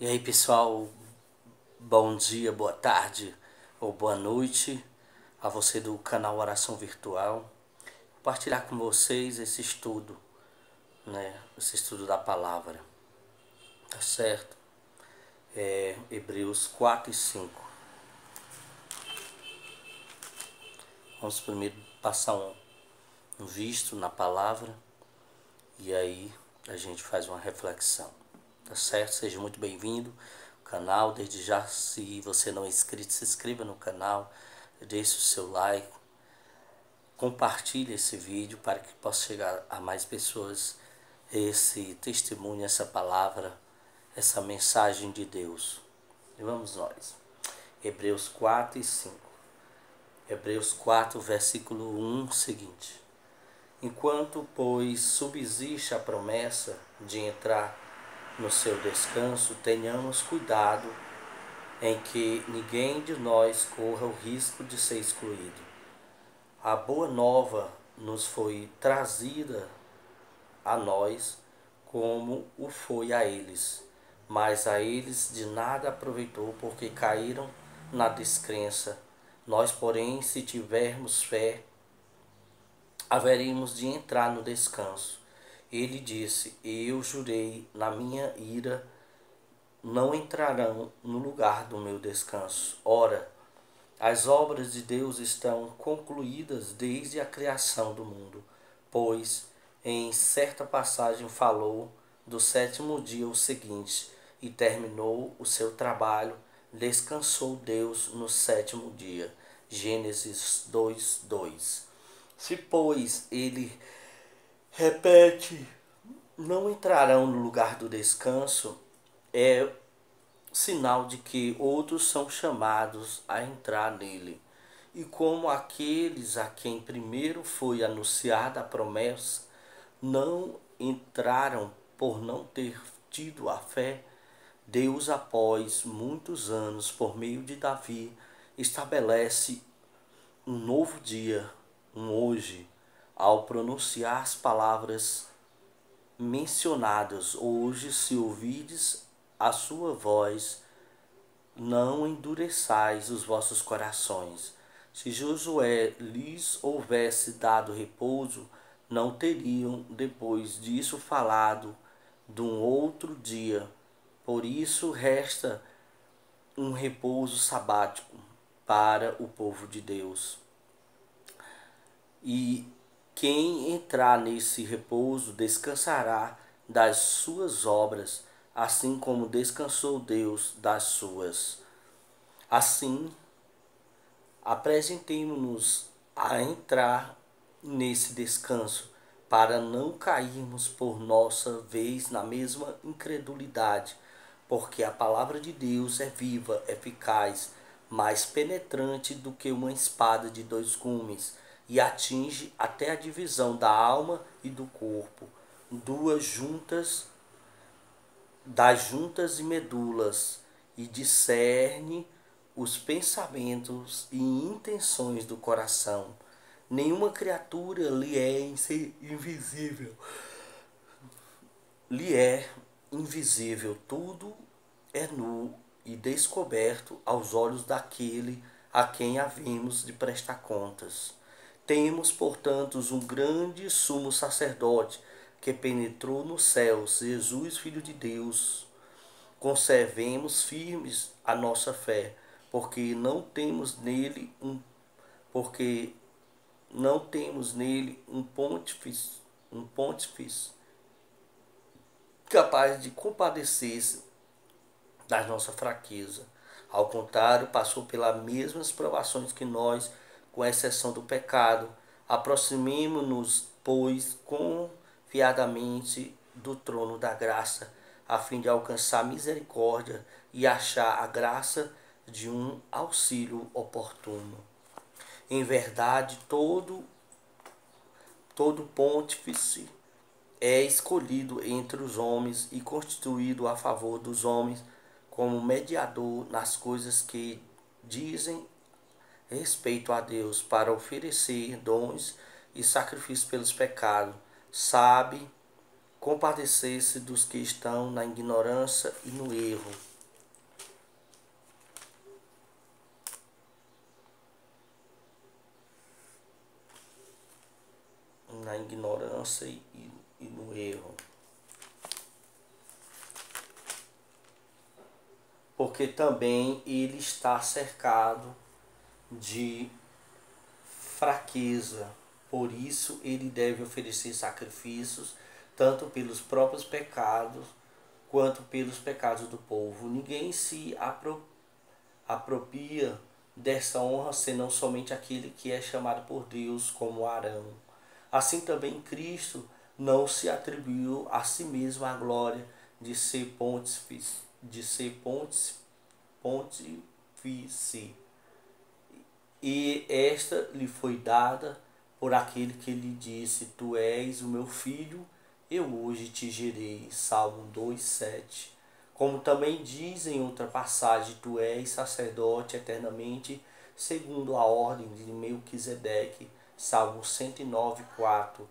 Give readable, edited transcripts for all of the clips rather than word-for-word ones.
E aí, pessoal, bom dia, boa tarde ou boa noite a você do canal Oração Virtual. Compartilhar com vocês esse estudo, Esse estudo da palavra, tá certo? Hebreus 4 e 5. Vamos primeiro passar um visto na palavra e aí a gente faz uma reflexão, tá certo? Seja muito bem-vindo ao canal. Desde já, se você não é inscrito, se inscreva no canal, deixe o seu like, compartilhe esse vídeo para que possa chegar a mais pessoas esse testemunho, essa palavra, essa mensagem de Deus. E vamos nós. Hebreus 4 e 5. Hebreus 4, versículo 1 seguinte. Enquanto, pois, subsiste a promessa de entrar no seu descanso, tenhamos cuidado em que ninguém de nós corra o risco de ser excluído. A boa nova nos foi trazida a nós como o foi a eles, mas a eles de nada aproveitou porque caíram na descrença. Nós, porém, se tivermos fé, haveríamos de entrar no descanso. Ele disse: eu jurei na minha ira, não entrarão no lugar do meu descanso. Ora, as obras de Deus estão concluídas desde a criação do mundo, pois em certa passagem falou do sétimo dia o seguinte: e terminou o seu trabalho, descansou Deus no sétimo dia. Gênesis 2:2. Se, pois, ele repete, não entrarão no lugar do descanso, é sinal de que outros são chamados a entrar nele. E como aqueles a quem primeiro foi anunciada a promessa não entraram por não ter tido a fé, Deus, após muitos anos, por meio de Davi, estabelece um novo dia, um hoje, ao pronunciar as palavras mencionadas: hoje, se ouvides a sua voz, não endureçais os vossos corações. Se Josué lhes houvesse dado repouso, não teriam depois disso falado de um outro dia. Por isso resta um repouso sabático para o povo de Deus. E quem entrar nesse repouso descansará das suas obras, assim como descansou Deus das suas. Assim, apresentemo-nos a entrar nesse descanso, para não cairmos por nossa vez na mesma incredulidade, porque a palavra de Deus é viva, eficaz, mais penetrante do que uma espada de dois gumes, e atinge até a divisão da alma e do corpo, das juntas e medulas, e discerne os pensamentos e intenções do coração. Nenhuma criatura lhe é invisível. Tudo é nu e descoberto aos olhos daquele a quem havemos de prestar contas. Temos, portanto, um grande sumo sacerdote que penetrou nos céus, Jesus, Filho de Deus. Conservemos firmes a nossa fé, porque não temos nele um pontífice capaz de compadecer-se da nossa fraqueza. Ao contrário, passou pelas mesmas provações que nós, com exceção do pecado. Aproximemo-nos, pois, confiadamente do trono da graça, a fim de alcançar misericórdia e achar a graça de um auxílio oportuno. Em verdade, todo pontífice é escolhido entre os homens e constituído a favor dos homens como mediador nas coisas que dizem respeito a Deus, para oferecer dons e sacrifícios pelos pecados. Sabe compadecer-se dos que estão na ignorância e no erro. ignorância e no erro. Porque também ele está cercado de fraqueza. Por isso ele deve oferecer sacrifícios, tanto pelos próprios pecados, quanto pelos pecados do povo. Ninguém se apropria dessa honra, senão somente aquele que é chamado por Deus, como Arão. Assim também Cristo não se atribuiu a si mesmo a glória de ser pontífice, e esta lhe foi dada por aquele que lhe disse: Tu és o meu filho, eu hoje te gerei. Salmo 2:7. Como também diz em outra passagem: Tu és sacerdote eternamente, segundo a ordem de Melquisedeque. Salmo 109:4.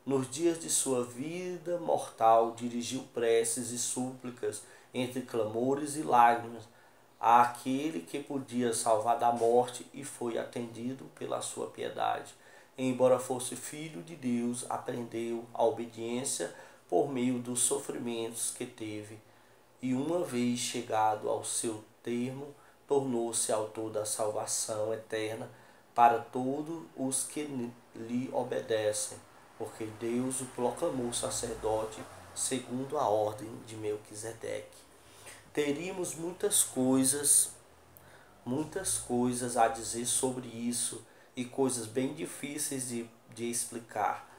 Nos dias de sua vida mortal, dirigiu preces e súplicas, entre clamores e lágrimas, àquele que podia salvar da morte, e foi atendido pela sua piedade. Embora fosse filho de Deus, aprendeu a obediência por meio dos sofrimentos que teve, e uma vez chegado ao seu termo, tornou-se autor da salvação eterna para todos os que lhe obedecem, porque Deus o proclamou sacerdote segundo a ordem de Melquisedeque. Teríamos muitas coisas a dizer sobre isso, e coisas bem difíceis de explicar,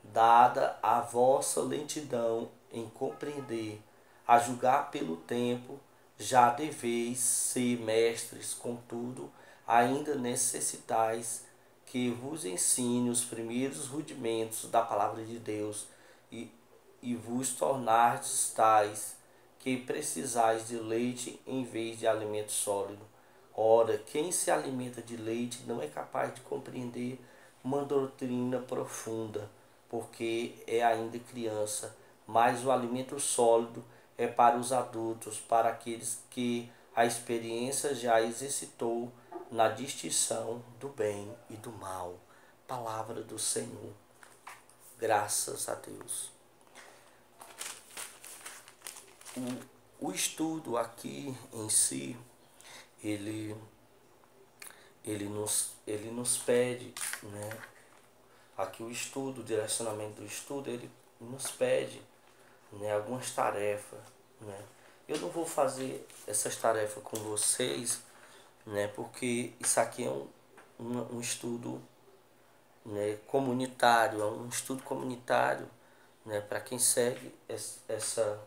dada a vossa lentidão em compreender. A julgar pelo tempo, já deveis ser mestres, contudo, ainda necessitais que vos ensine os primeiros rudimentos da palavra de Deus, e vos tornardes tais que precisais de leite em vez de alimento sólido. Ora, quem se alimenta de leite não é capaz de compreender uma doutrina profunda, porque é ainda criança, mas o alimento sólido é para os adultos, para aqueles que a experiência já exercitou na distinção do bem e do mal. Palavra do Senhor. Graças a Deus. O estudo aqui em si, ele nos pede, né? Aqui o estudo, o direcionamento do estudo, ele nos pede, né, algumas tarefas, né? Eu não vou fazer essas tarefas com vocês, né, porque isso aqui é um estudo, né, comunitário, é um estudo comunitário, né, para quem segue essa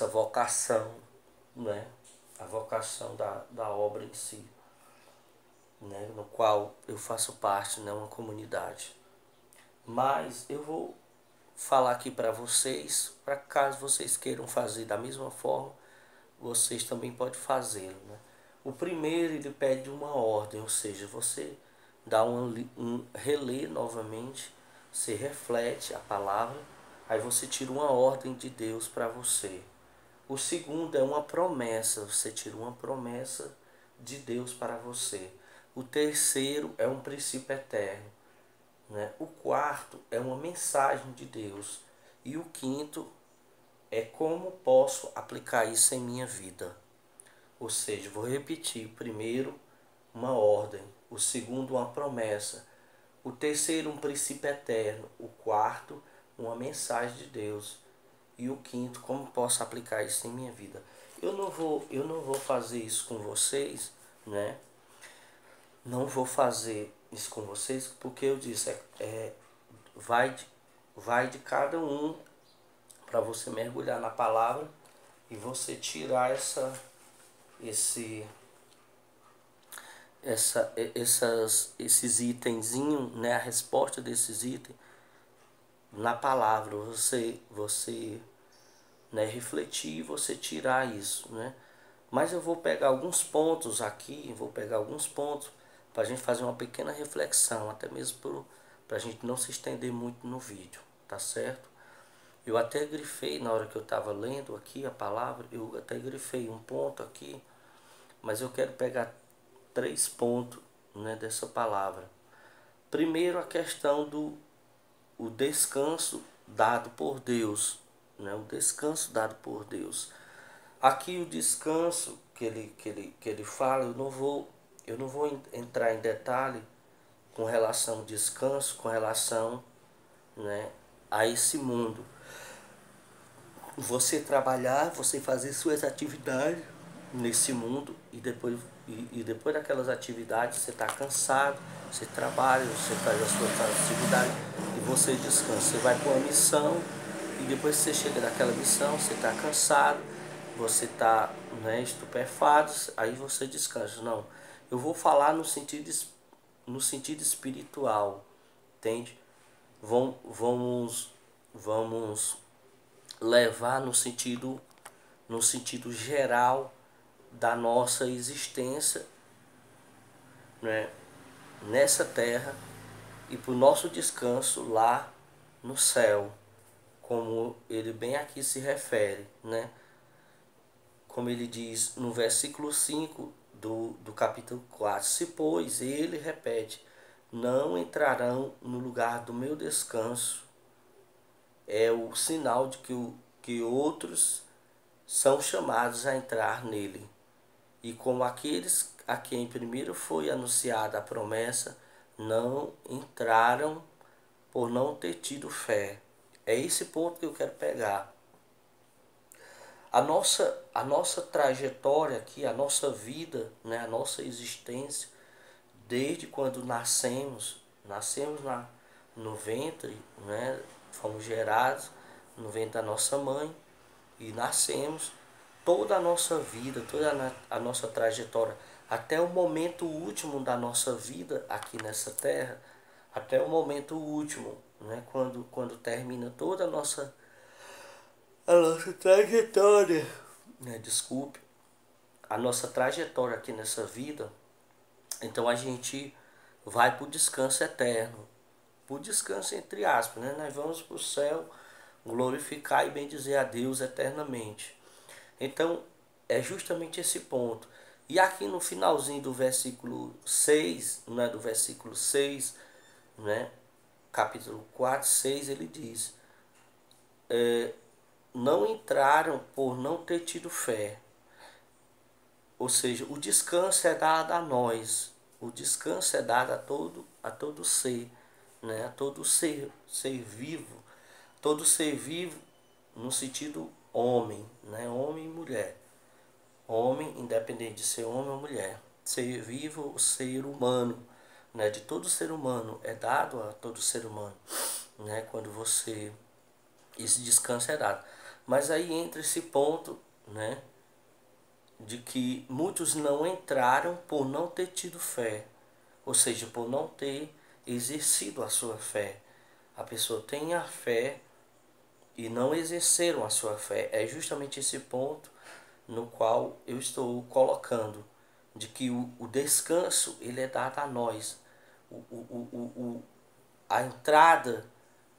vocação, né, a vocação da obra em si, né, no qual eu faço parte, né, uma comunidade. Mas eu vou falar aqui para vocês, para caso vocês queiram fazer da mesma forma, vocês também podem fazê-lo, né? O primeiro, ele pede uma ordem, ou seja, você dá relê novamente, você reflete a palavra, aí você tira uma ordem de Deus para você. O segundo é uma promessa, você tira uma promessa de Deus para você. O terceiro é um princípio eterno, né? O quarto é uma mensagem de Deus. E o quinto é como posso aplicar isso em minha vida. Ou seja, vou repetir: o primeiro, uma ordem; o segundo, uma promessa; o terceiro, um princípio eterno; o quarto, uma mensagem de Deus; e o quinto, como posso aplicar isso em minha vida. Eu não vou fazer isso com vocês, né? Não vou fazer isso com vocês, porque eu disse, vai de cada um, para você mergulhar na palavra e você tirar esses itenzinhos, né, a resposta desses itens na palavra, você né, refletir, você tirar isso, né? Mas eu vou pegar alguns pontos aqui, para a gente fazer uma pequena reflexão, até mesmo para a gente não se estender muito no vídeo, tá certo? Eu até grifei na hora que eu estava lendo aqui a palavra, eu até grifei um ponto aqui, mas eu quero pegar 3 pontos, né, dessa palavra. Primeiro, a questão o descanso dado por Deus, né? O descanso dado por Deus. Aqui o descanso que ele fala, eu não vou entrar em detalhe com relação ao descanso, com relação, né, a esse mundo. Você trabalhar, você fazer suas atividades nesse mundo e depois daquelas atividades você está cansado, você trabalha, você faz as suas atividades e você descansa. Você vai para uma missão e depois que você chega naquela missão, você está cansado, você está, né, estupefado, aí você descansa. Não, eu vou falar no sentido espiritual, entende? Vamos levar no sentido geral da nossa existência, né, nessa terra e para o nosso descanso lá no céu, como ele bem aqui se refere, né? Como ele diz no versículo 5 do capítulo 4, se pois ele repete, não entrarão no lugar do meu descanso, é o sinal de que outros são chamados a entrar nele. E como aqueles a quem primeiro foi anunciada a promessa, não entraram por não ter tido fé. É esse ponto que eu quero pegar. A nossa trajetória aqui, a nossa vida, né, a nossa existência, desde quando nascemos no ventre, né, fomos gerados no ventre da nossa mãe e nascemos, toda a nossa vida, toda a nossa trajetória, até o momento último da nossa vida aqui nessa terra, até o momento último, né, quando termina toda a nossa trajetória, né, desculpe, a nossa trajetória aqui nessa vida, então a gente vai para o descanso eterno, para o descanso entre aspas, né, nós vamos para o céu glorificar e bendizer a Deus eternamente. Então, é justamente esse ponto. E aqui no finalzinho do versículo 6, né, do versículo 6, né, capítulo 4, 6, ele diz, não entraram por não ter tido fé. Ou seja, o descanso é dado a nós. O descanso é dado a todo ser, né, a todo ser vivo. Todo ser vivo no sentido homem, né, homem e mulher. Homem, independente de ser homem ou mulher. Ser vivo, ser humano, né? De todo ser humano, é dado a todo ser humano, né? Quando você... Esse descanso é dado. Mas aí entra esse ponto, né? De que muitos não entraram por não ter tido fé. Ou seja, por não ter exercido a sua fé. A pessoa tem a fé e não exerceram a sua fé. É justamente esse ponto no qual eu estou colocando, de que o descanso ele é dado a nós. A entrada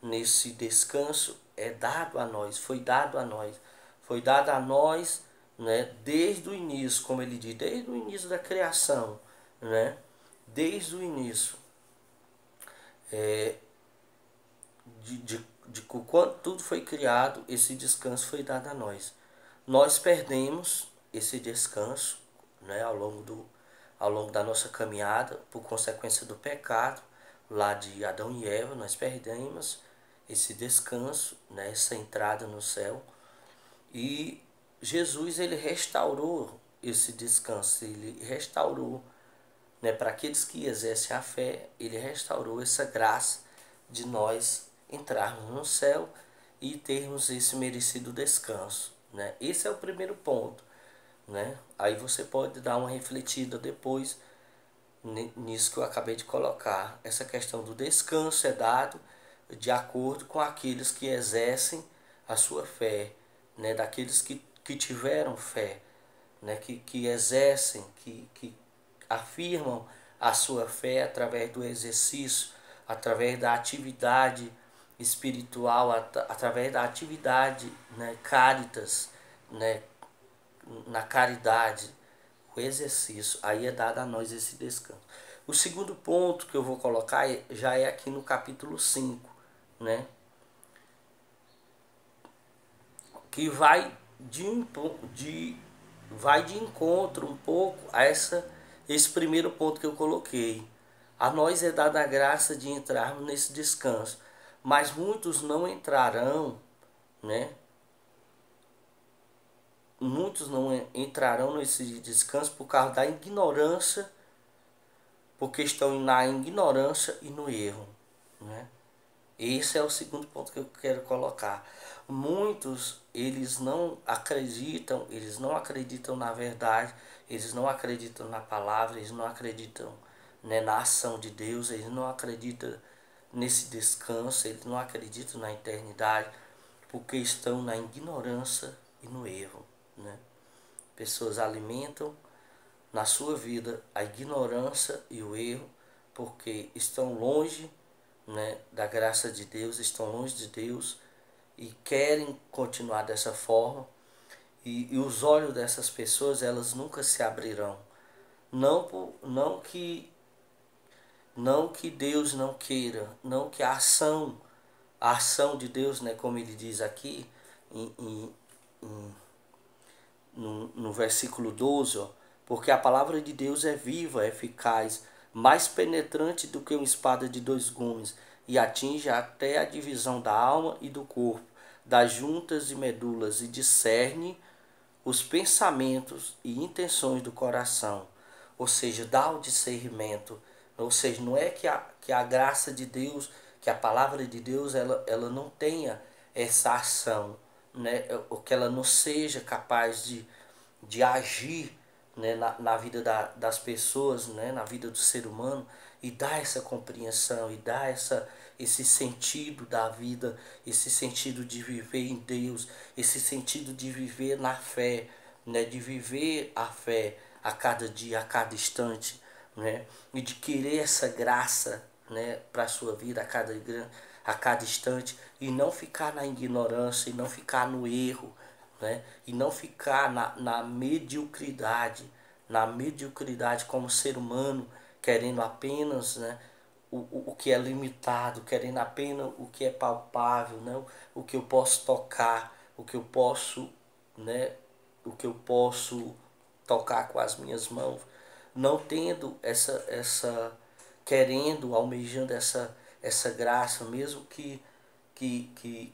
nesse descanso é dado a nós, foi dado a nós. Foi dado a nós, né, desde o início, como ele diz, desde o início da criação, né? Desde o início. De quando tudo foi criado, esse descanso foi dado a nós. Nós perdemos esse descanso, né, ao longo da nossa caminhada, por consequência do pecado, lá de Adão e Eva, nós perdemos esse descanso, né, essa entrada no céu. E Jesus, ele restaurou esse descanso, ele restaurou, né, para aqueles que exercem a fé, ele restaurou essa graça de nós entrarmos no céu e termos esse merecido descanso, né? Esse é o primeiro ponto, né? Aí você pode dar uma refletida depois nisso que eu acabei de colocar. Essa questão do descanso é dado de acordo com aqueles que exercem a sua fé, né? Daqueles que tiveram fé, né? Que exercem, que afirmam a sua fé através do exercício, através da atividade espiritual, através da atividade, né, caritas, né, na caridade, o exercício, aí é dado a nós esse descanso. O segundo ponto que eu vou colocar já é aqui no capítulo 5, né? Que vai vai de encontro um pouco a esse primeiro ponto que eu coloquei. A nós é dada a graça de entrarmos nesse descanso, mas muitos não entrarão, né? Muitos não entrarão nesse descanso por causa da ignorância, porque estão na ignorância e no erro, né? Esse é o segundo ponto que eu quero colocar. Muitos, eles não acreditam na verdade, eles não acreditam na palavra, eles não acreditam, né, na ação de Deus, eles não acreditam nesse descanso, eles não acreditam na eternidade, porque estão na ignorância e no erro, né? Pessoas alimentam na sua vida a ignorância e o erro, porque estão longe, né, da graça de Deus, estão longe de Deus e querem continuar dessa forma. E os olhos dessas pessoas, elas nunca se abrirão. Não que Deus não queira, não que a ação de Deus, né, como ele diz aqui no versículo 12, ó, porque a palavra de Deus é viva, é eficaz, mais penetrante do que uma espada de dois gumes, e atinge até a divisão da alma e do corpo, das juntas e medulas, e discerne os pensamentos e intenções do coração. Ou seja, dá o discernimento. Ou seja, não é que a graça de Deus, que a palavra de Deus, ela não tenha essa ação, né? Ou que ela não seja capaz de agir, né, na vida das pessoas, né, na vida do ser humano, e dar essa compreensão, e dar esse sentido da vida, esse sentido de viver em Deus, esse sentido de viver na fé, né, de viver a fé a cada dia, a cada instante, né, e de querer essa graça, né, para a sua vida a cada instante, e não ficar na ignorância, e não ficar no erro, né? E não ficar na mediocridade como ser humano, querendo apenas, né, o que é limitado, querendo apenas o que é palpável, né, o que eu posso tocar, o que eu posso, né, o que eu posso tocar com as minhas mãos, não tendo querendo, almejando essa graça, mesmo que, que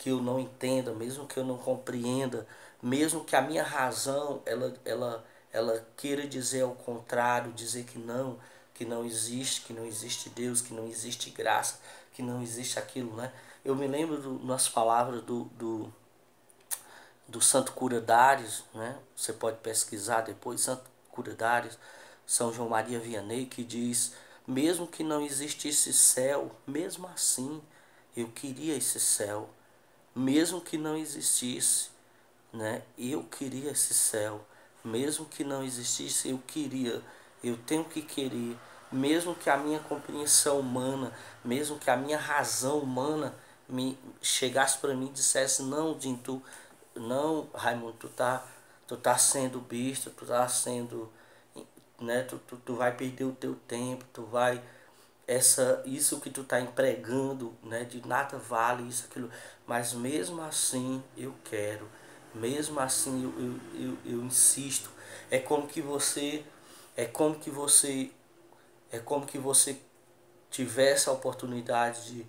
eu não entenda, mesmo que eu não compreenda, mesmo que a minha razão ela queira dizer ao contrário, dizer que não existe, que não existe Deus, que não existe graça, que não existe aquilo, né? Eu me lembro nas palavras do Santo Cura Dares, né? Você pode pesquisar depois, Santo Cura Dares, São João Maria Vianney, que diz: mesmo que não existisse céu, mesmo assim eu queria esse céu. Mesmo que não existisse, né? Eu queria esse céu. Mesmo que não existisse, eu queria. Eu tenho que querer. Mesmo que a minha compreensão humana, mesmo que a minha razão humana me chegasse para mim e dissesse: não, Jim, não, Raimundo, tu tá sendo besta, tu tá sendo, né? Tu vai perder o teu tempo, tu vai isso que tu está empregando, né, de nada vale isso, aquilo, mas mesmo assim eu quero, mesmo assim eu insisto. É como que você, é como que você, é como que você tivesse a oportunidade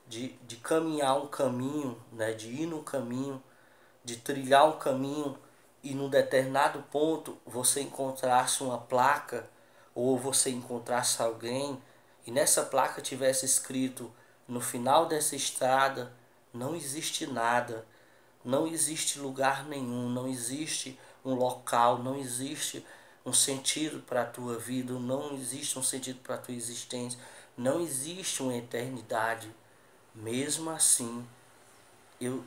de caminhar um caminho, né, de ir num caminho, de trilhar um caminho, e num determinado ponto você encontrasse uma placa, ou você encontrasse alguém e nessa placa tivesse escrito: no final dessa estrada não existe nada, não existe lugar nenhum, não existe um local, não existe um sentido para a tua vida, não existe um sentido para a tua existência, não existe uma eternidade. Mesmo assim, eu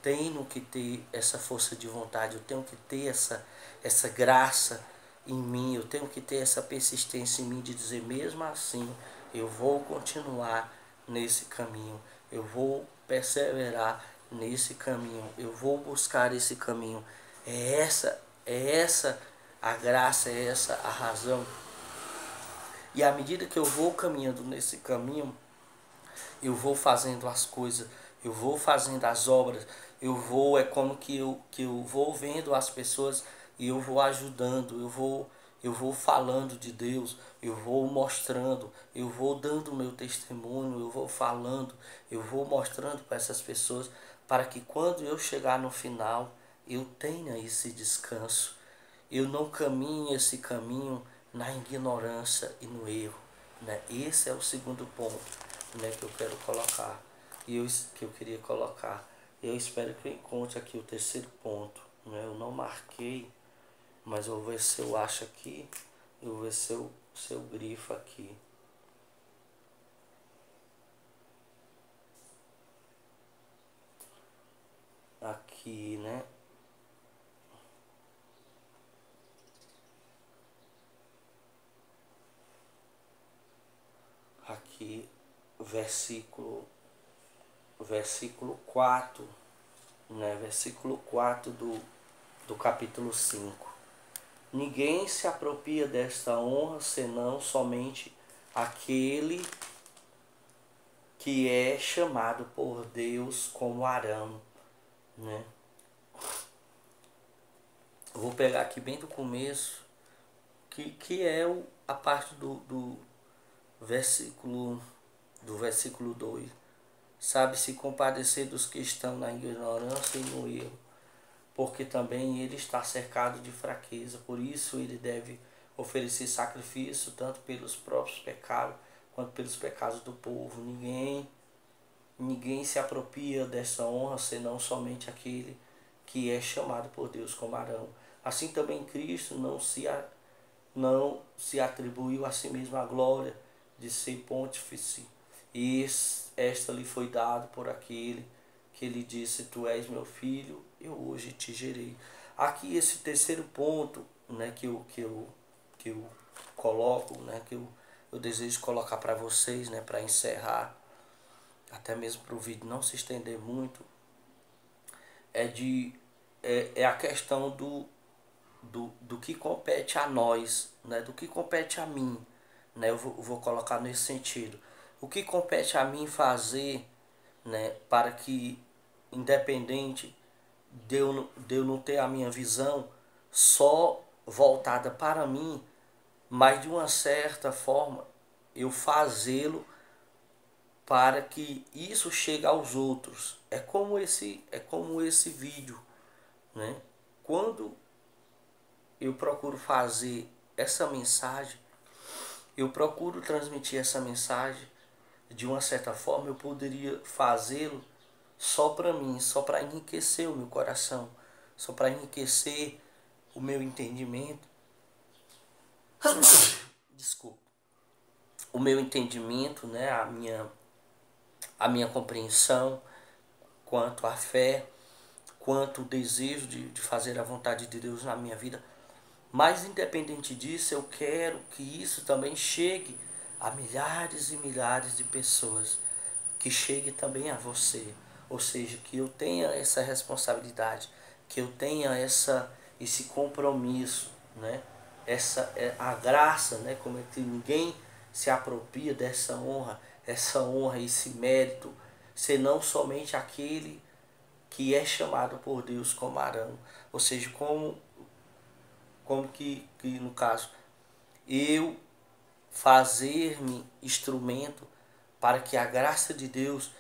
tenho que ter essa força de vontade, eu tenho que ter essa graça em mim, eu tenho que ter essa persistência em mim de dizer: mesmo assim, eu vou continuar nesse caminho, eu vou perseverar nesse caminho, eu vou buscar esse caminho. É essa a graça, é essa a razão. E à medida que eu vou caminhando nesse caminho, eu vou fazendo as coisas, eu vou fazendo as obras, é como que eu vou vendo as pessoas e eu vou ajudando, eu vou falando de Deus, eu vou mostrando, eu vou dando o meu testemunho, eu vou falando, eu vou mostrando para essas pessoas, para que quando eu chegar no final, eu tenha esse descanso. Eu não caminho esse caminho na ignorância e no erro, né? Esse é o segundo ponto, né, que eu quero colocar, que eu queria colocar. Eu espero que eu encontre aqui o terceiro ponto, né? Eu não marquei, mas eu vou ver se eu acho aqui, eu vou ver se eu grifo aqui. Aqui, né? Aqui, versículo 4, né? Versículo 4 do capítulo 5. Ninguém se apropria desta honra senão somente aquele que é chamado por Deus como Arão, né? Eu vou pegar aqui bem do começo, que é a parte versículo do versículo 2. Sabe se compadecer dos que estão na ignorância e no erro, porque também ele está cercado de fraqueza. Por isso ele deve oferecer sacrifício tanto pelos próprios pecados quanto pelos pecados do povo. Ninguém se apropria dessa honra senão somente aquele que é chamado por Deus como Arão. Assim também Cristo não se atribuiu a si mesmo a glória de ser pontífice, e esta lhe foi dado por aquele que lhe disse: Tu és meu filho, eu hoje te gerei. Aqui esse terceiro ponto, né, que eu coloco, né, eu desejo colocar para vocês, né, para encerrar, até mesmo para o vídeo não se estender muito, é a questão do que compete a nós, né, do que compete a mim, né, eu vou colocar nesse sentido. O que compete a mim fazer, né, para que, independente de eu não ter a minha visão só voltada para mim, mas de uma certa forma eu fazê-lo para que isso chegue aos outros. É como esse vídeo, né? Quando eu procuro fazer essa mensagem, eu procuro transmitir essa mensagem de uma certa forma, eu poderia fazê-lo só para mim, só para enriquecer o meu coração, só para enriquecer o meu entendimento. Desculpa. O meu entendimento, né, a minha compreensão quanto à fé, quanto o desejo de fazer a vontade de Deus na minha vida. Mas independente disso, eu quero que isso também chegue a milhares e milhares de pessoas, que chegue também a você, ou seja, que eu tenha essa responsabilidade, que eu tenha esse compromisso, né? Essa é a graça, né? Como é que ninguém se apropria dessa honra, essa honra, esse mérito, senão somente aquele que é chamado por Deus como Arão, ou seja, como que no caso eu fazer-me instrumento para que a graça de Deus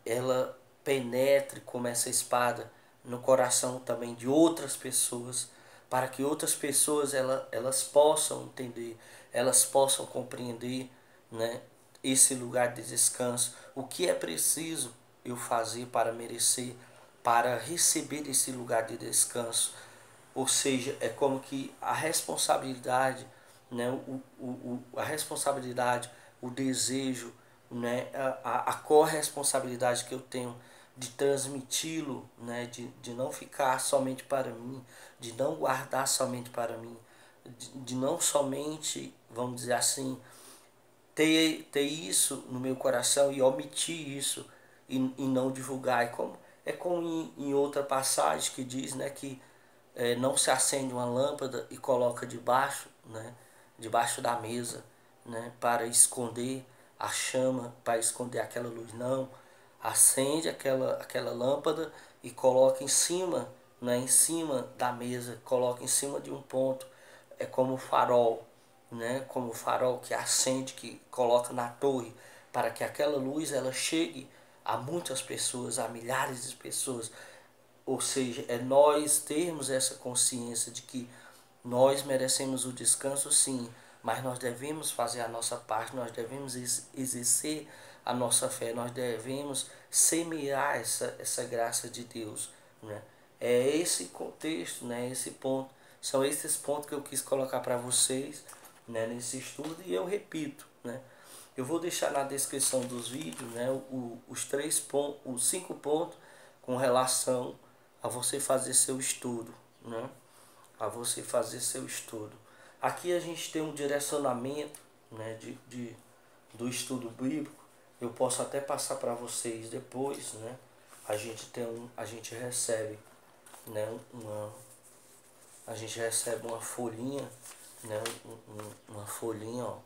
ela penetre como essa espada no coração também de outras pessoas, para que outras pessoas elas possam entender, elas possam compreender, né, esse lugar de descanso, o que é preciso eu fazer para merecer, para receber esse lugar de descanso. Ou seja, é como que a responsabilidade, né, a responsabilidade, o desejo, né, a corresponsabilidade que eu tenho de transmiti-lo, né, de não ficar somente para mim, de não guardar somente para mim, de não somente, vamos dizer assim, ter isso no meu coração e omitir isso e não divulgar. É como em outra passagem que diz, né, que não se acende uma lâmpada e coloca debaixo, né, debaixo da mesa, né, para esconder, a chama para esconder aquela luz. Não. Acende aquela lâmpada e coloca em cima, né, em cima da mesa, coloca em cima de um ponto. É como o farol, né, como o farol que acende, que coloca na torre, para que aquela luz ela chegue a muitas pessoas, a milhares de pessoas. Ou seja, é nós termos essa consciência de que nós merecemos o descanso, sim, mas nós devemos fazer a nossa parte, nós devemos exercer a nossa fé, nós devemos semear essa graça de Deus, né? É esse contexto, né? Esse ponto, são esses pontos que eu quis colocar para vocês, né? Nesse estudo, e eu repito, né? Eu vou deixar na descrição dos vídeos, né? Os 3 pontos, os 5 pontos com relação a você fazer seu estudo, né? A você fazer seu estudo. Aqui a gente tem um direcionamento, né, do estudo bíblico. Eu posso até passar para vocês depois, né? A gente recebe, né, a gente recebe uma folhinha, né, uma folhinha, ó.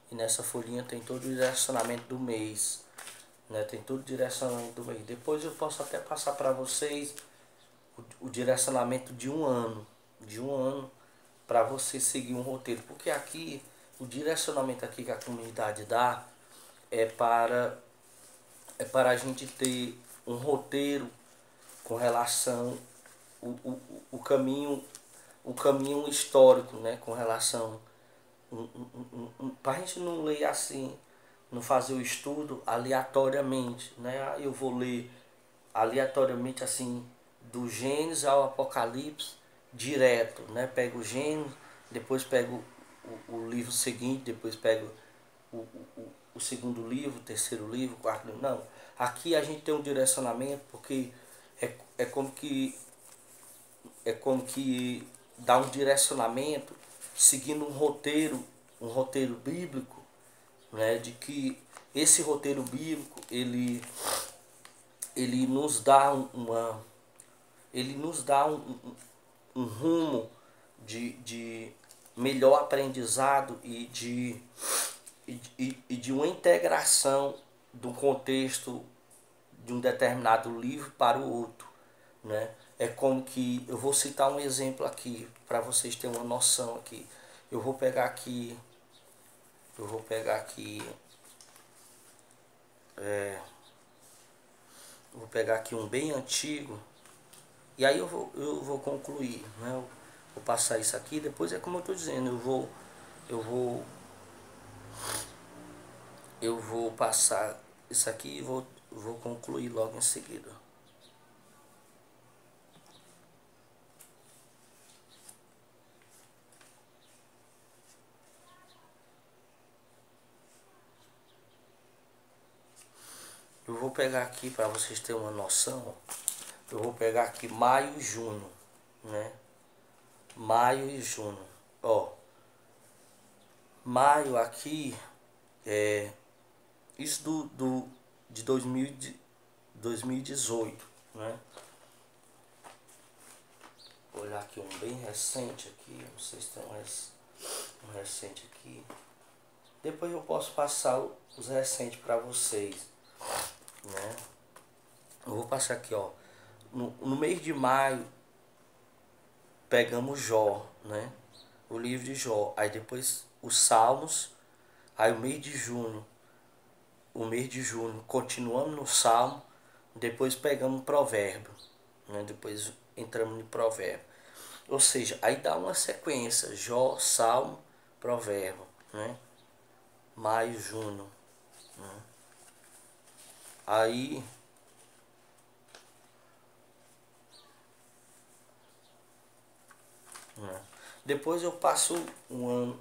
E nessa folhinha tem todo o direcionamento do mês, né? Tem todo o direcionamento do mês. Depois eu posso até passar para vocês o direcionamento de um ano para você seguir um roteiro, porque aqui o direcionamento aqui que a comunidade dá é para a gente ter um roteiro com relação o caminho histórico, né, com relação para a gente não ler assim, não fazer o estudo aleatoriamente, né? Eu vou ler aleatoriamente assim do Gênesis ao Apocalipse direto, né? Pego o Gênesis, depois pego o livro seguinte, depois pego o segundo livro, o terceiro livro, o quarto livro. Não, aqui a gente tem um direcionamento porque é como que dá um direcionamento seguindo um roteiro bíblico, né? De que esse roteiro bíblico ele nos dá um rumo de melhor aprendizado e de uma integração do contexto de um determinado livro para o outro, né? É como que eu vou citar um exemplo aqui para vocês terem uma noção aqui. Eu vou pegar aqui vou pegar aqui um bem antigo e aí eu vou concluir, né? Eu vou passar isso aqui, depois é como eu estou dizendo, eu vou eu vou passar isso aqui e vou concluir logo em seguida. Eu vou pegar aqui para vocês terem uma noção. Eu vou pegar aqui maio e junho, né? Maio e junho. Ó, maio aqui é isso de 2018, né? Vou olhar aqui um bem recente aqui, não sei se tem um recente aqui. Depois eu posso passar os recentes para vocês, né? Eu vou passar aqui, ó. No mês de maio pegamos Jó, né? O livro de Jó. Aí depois os Salmos. Aí o mês de junho continuamos no Salmo. Depois pegamos Provérbio, né? Depois entramos no Provérbio. Ou seja, aí dá uma sequência: Jó, Salmo, Provérbio, né? Maio, junho, né? Aí né? Depois eu passo o ano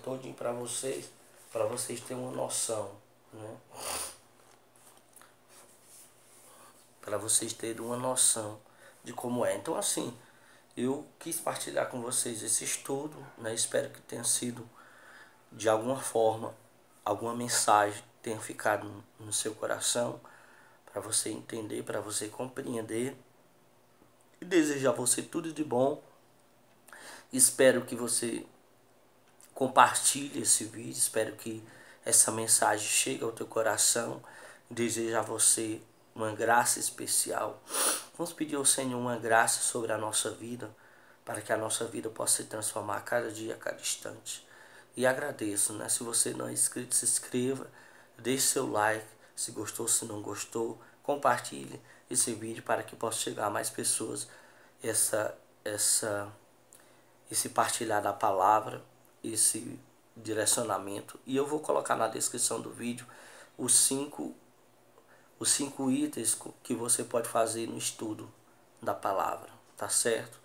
todinho para vocês terem uma noção, né? Para vocês terem uma noção de como é. Então assim, eu quis partilhar com vocês esse estudo, né? Espero que tenha sido de alguma forma, alguma mensagem tenha ficado no seu coração, para você entender, para você compreender. E desejar a você tudo de bom. Espero que você compartilhe esse vídeo, espero que essa mensagem chegue ao teu coração. Desejo a você uma graça especial. Vamos pedir ao Senhor uma graça sobre a nossa vida, para que a nossa vida possa se transformar a cada dia, a cada instante. E agradeço, né? Se você não é inscrito, se inscreva, deixe seu like, se gostou, se não gostou, compartilhe esse vídeo para que possa chegar a mais pessoas esse partilhar da palavra, esse direcionamento. E eu vou colocar na descrição do vídeo os cinco itens que você pode fazer no estudo da palavra, tá certo?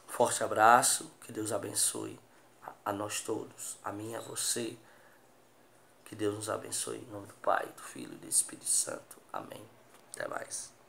Forte abraço, que Deus abençoe a nós todos, a mim e a você. Que Deus nos abençoe em nome do Pai, do Filho e do Espírito Santo. Amém. Até mais.